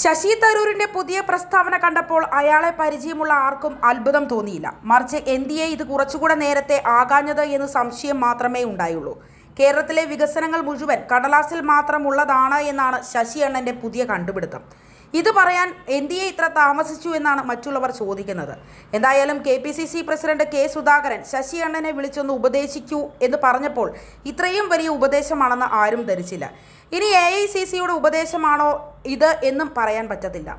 ശശി തരൂരിന്റെ പുതിയ പ്രസ്താവന കണ്ടപ്പോൾ അയാളെ പരിചയമുള്ള ആർക്കും അത്ഭുതം തോന്നിയില്ല. മറിച്ച് എന്തിയെ ഇത് കുറച്ചുകൂടെ നേരത്തെ ആകാഞ്ഞത് എന്ന് സംശയം മാത്രമേ ഉണ്ടായുള്ളൂ. കേരളത്തിലെ വികസനങ്ങൾ മുഴുവൻ കടലാസിൽ മാത്രമുള്ളതാണ് എന്നാണ് ശശി അണ്ണന്റെ പുതിയ കണ്ടുപിടുത്തം. ഇത് പറയാൻ എന്തിയെ ഇത്ര താമസിച്ചു എന്നാണ് മറ്റുള്ളവർ ചോദിക്കുന്നത്. എന്തായാലും KPCC president K Sudhakaran Shashi അണ്ണനെ വിളിച്ചൊന്ന് ഉപദേശിക്കൂ എന്ന് പറഞ്ഞപ്പോൾ ഇത്രയും വലിയ ഉപദേശമാണെന്ന് ആരും ധരിച്ചില്ല. ഇനി AICCയുടെ ഉപദേശമാണോ ഇത് എന്നും പറയാൻ പറ്റത്തില്ല.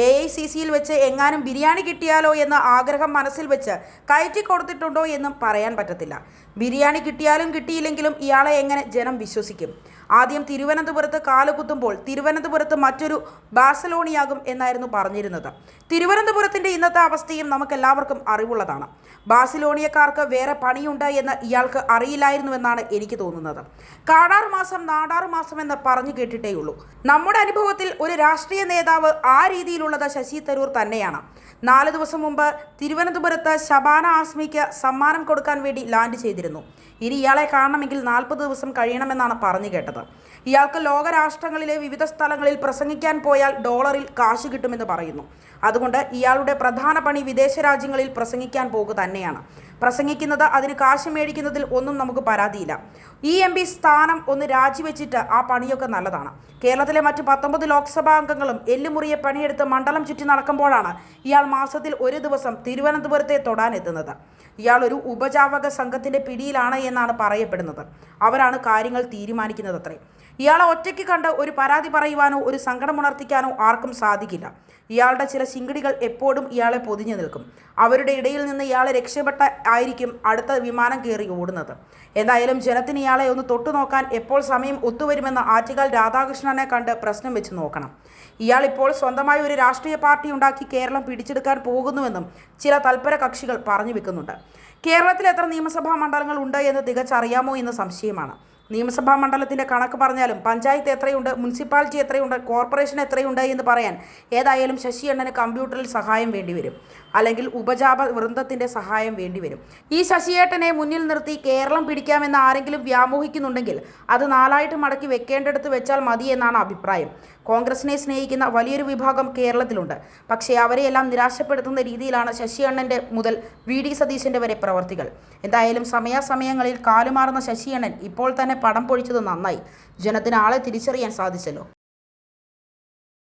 AICCയിൽ വെച്ച് എങ്ങാനും ബിരിയാണി കിട്ടിയാലോ എന്ന ആഗ്രഹം മനസ്സിൽ വെച്ച് കയറ്റി കൊടുത്തിട്ടുണ്ടോ എന്നും പറയാൻ പറ്റത്തില്ല. ബിരിയാണി കിട്ടിയാലും കിട്ടിയില്ലെങ്കിലും ഇയാളെ എങ്ങനെ ജനം വിശ്വസിക്കും? ആദ്യം തിരുവനന്തപുരത്ത് കാലുകുത്തുമ്പോൾ തിരുവനന്തപുരത്ത് മറ്റൊരു ബാഴ്സലോണിയാകും എന്നായിരുന്നു പറഞ്ഞിരുന്നത്. തിരുവനന്തപുരത്തിൻ്റെ ഇന്നത്തെ അവസ്ഥയും നമുക്കെല്ലാവർക്കും അറിവുള്ളതാണ്. ബാഴ്സലോണിയക്കാർക്ക് വേറെ പണിയുണ്ട് എന്ന് ഇയാൾക്ക് അറിയില്ലായിരുന്നുവെന്നാണ് എനിക്ക് തോന്നുന്നത്. കാടാറ് മാസം നാടാറ് മാസം എന്ന് പറഞ്ഞു കേട്ടിട്ടേയുള്ളൂ. നമ്മുടെ അനുഭവത്തിൽ ഒരു രാഷ്ട്രീയ നേതാവ് ആ രീതിയിലുള്ളത് ശശി തരൂർ തന്നെയാണ്. 4 ദിവസം മുമ്പ് തിരുവനന്തപുരത്ത് ശബാന ആസ്മിക്ക് സമ്മാനം കൊടുക്കാൻ വേണ്ടി ലാൻഡ് ചെയ്തിരുന്നു. ഇനി ഇയാളെ കാണണമെങ്കിൽ 40 ദിവസം കഴിയണമെന്നാണ് പറഞ്ഞു കേട്ടത്. ഇയാൾക്ക് ലോകരാഷ്ട്രങ്ങളിലെ വിവിധ സ്ഥലങ്ങളിൽ പ്രസംഗിക്കാൻ പോയാൽ ഡോളറിൽ കാശ് കിട്ടുമെന്ന് പറയുന്നു. അതുകൊണ്ട് ഇയാളുടെ പ്രധാന പണി വിദേശ രാജ്യങ്ങളിൽ പ്രസംഗിക്കാൻ പോകുക തന്നെയാണ്. പ്രസംഗിക്കുന്നത്, അതിന് കാശ് മേടിക്കുന്നതിൽ ഒന്നും നമുക്ക് പരാതിയില്ല. ഈ MP സ്ഥാനം ഒന്ന് രാജിവെച്ചിട്ട് ആ പണിയൊക്കെ നല്ലതാണ്. കേരളത്തിലെ മറ്റ് 19 ലോക്സഭാ അംഗങ്ങളും എല്ലുമുറിയെ പണിയെടുത്ത് മണ്ഡലം ചുറ്റി നടക്കുമ്പോഴാണ് ഇയാൾ മാസത്തിൽ ഒരു ദിവസം തിരുവനന്തപുരത്തെ തൊടാനെത്തുന്നത്. ഇയാൾ ഒരു ഉപജാപക സംഘത്തിൻ്റെ പിടിയിലാണ് എന്നാണ് പറയപ്പെടുന്നത്. അവരാണ് കാര്യങ്ങൾ തീരുമാനിക്കുന്നതത്രേ. ഇയാളെ ഒറ്റയ്ക്ക് കണ്ട് ഒരു പരാതി പറയുവാനോ ഒരു സങ്കടമുണർത്തിക്കാനോ ആർക്കും സാധിക്കില്ല. ഇയാളുടെ ചില ശിങ്കിടികൾ എപ്പോഴും ഇയാളെ പൊതിഞ്ഞു നിൽക്കും. അവരുടെ ഇടയിൽ നിന്ന് ഇയാളെ രക്ഷപ്പെട്ട ആയിരിക്കും അടുത്ത വിമാനം കയറി ഓടുന്നത്. എന്തായാലും ജനത്തിന് ഇയാളെ ഒന്ന് തൊട്ടു നോക്കാൻ എപ്പോൾ സമയം ഒത്തുവരുമെന്ന് ആറ്റുകാൽ രാധാകൃഷ്ണനെ കണ്ട് പ്രശ്നം വെച്ച് നോക്കണം. ഇയാൾ ഇപ്പോൾ സ്വന്തമായി ഒരു രാഷ്ട്രീയ പാർട്ടി ഉണ്ടാക്കി കേരളം പിടിച്ചെടുക്കാൻ പോകുന്നുവെന്നും ചില തൽപര കക്ഷികൾ പറഞ്ഞു വെക്കുന്നുണ്ട്. കേരളത്തിൽ എത്ര നിയമസഭാ മണ്ഡലങ്ങൾ ഉണ്ട് എന്ന് തികച്ചറിയാമോ എന്ന് സംശയമാണ്. നിയമസഭാ മണ്ഡലത്തിൻ്റെ കണക്ക് പറഞ്ഞാലും പഞ്ചായത്ത് എത്രയുണ്ട്, മുനിസിപ്പാലിറ്റി എത്രയുണ്ട്, കോർപ്പറേഷൻ എത്രയുണ്ട് എന്ന് പറയാൻ ഏതായാലും ശശി അണ്ണന് കമ്പ്യൂട്ടറിൽ സഹായം വേണ്ടിവരും, അല്ലെങ്കിൽ ഉപജാപ വൃന്ദത്തിൻ്റെ സഹായം വേണ്ടിവരും. ഈ ശശിയേട്ടനെ മുന്നിൽ നിർത്തി കേരളം പിടിക്കാമെന്ന് ആരെങ്കിലും വ്യാമോഹിക്കുന്നുണ്ടെങ്കിൽ അത് 4ആയിട്ട് മടക്കി വെക്കേണ്ടടുത്ത് വെച്ചാൽ മതി എന്നാണ് അഭിപ്രായം. കോൺഗ്രസിനെ സ്നേഹിക്കുന്ന വലിയൊരു വിഭാഗം കേരളത്തിലുണ്ട്. പക്ഷേ അവരെയെല്ലാം നിരാശപ്പെടുത്തുന്ന രീതിയിലാണ് ശശി അണ്ണൻ്റെ മുതൽ VD സതീശൻ്റെ വരെ പ്രവർത്തികൾ. എന്തായാലും സമയാസമയങ്ങളിൽ കാലുമാറുന്ന ശശി അണ്ണൻ ഇപ്പോൾ തന്നെ പടം പൊഴിച്ചത് നന്നായി. ജനത്തിന് ആളെ തിരിച്ചറിയാൻ സാധിച്ചല്ലോ.